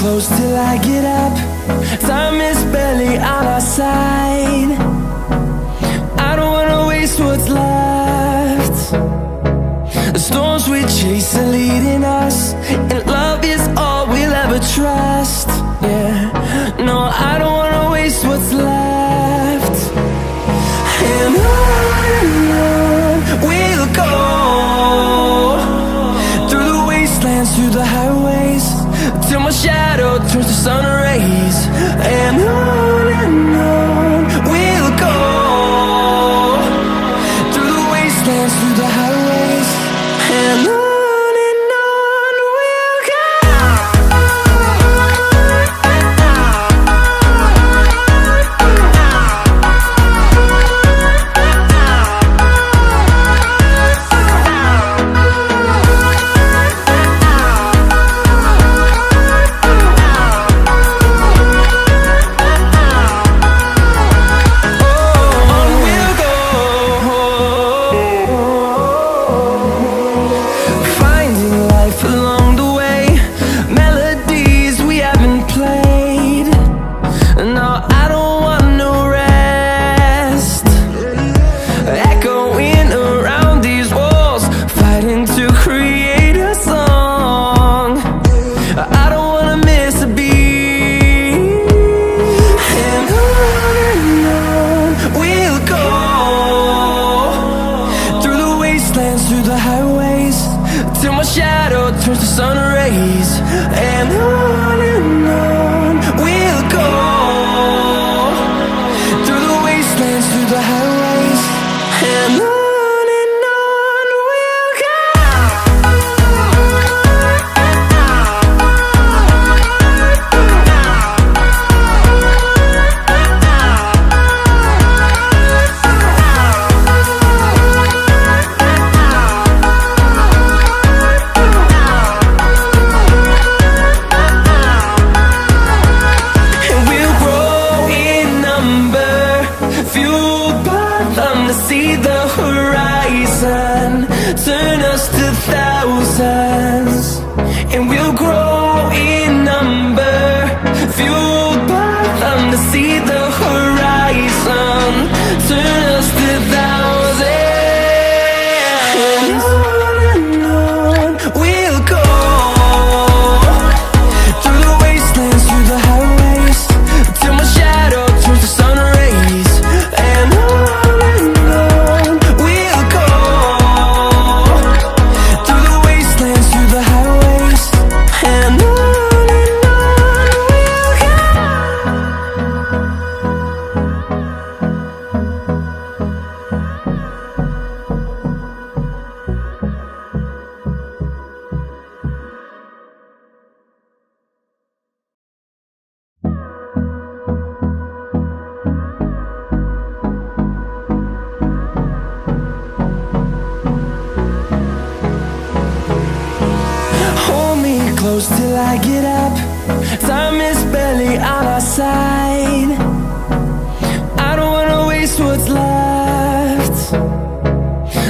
close till I get up. Time is barely on our side. I don't wanna waste what's left. The storms we chase are leading us, and love is all we'll ever trust. Yeah, no, I don't wanna waste what's left. And on we'll go, through the wastelands, through the highways, till my shadow turns to sun rays. And on we'll go, through the wastelands, through the highways, and on we'll go. Through the highways, till my shadow turns to sun rays. And on we'll go, through the wastelands, through the highways, and on we'll go. See the horizon, turn us to thousands, and we'll grow in number, fueled by them to see the horizon, turn us to thousands. And on we'll go, through the wastelands, through the highways, till my shadow turns to sun rays. And on close till I get up. Time is barely on our side. I don't wanna waste what's left.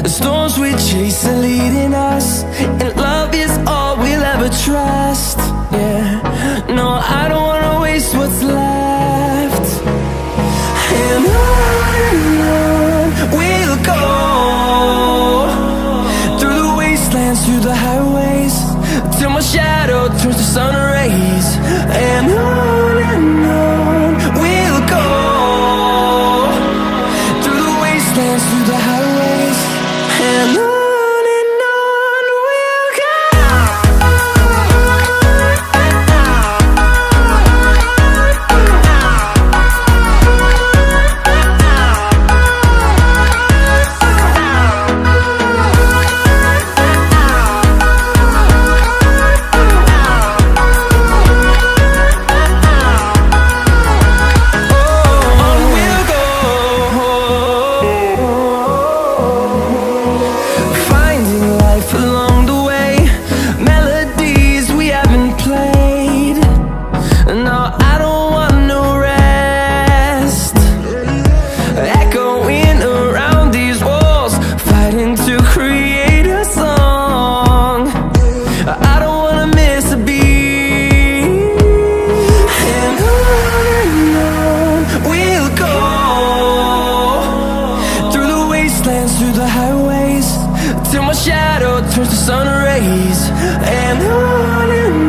The storms we chase are leading us, and love is all we'll ever trust. Yeah, no, I don't wanna waste what's left. And on we'll go, through the wastelands, through the highways, till my shadow turns to sun rays. And on we'll go, through the wastelands, through the highways, and on we'll go. And trees. And on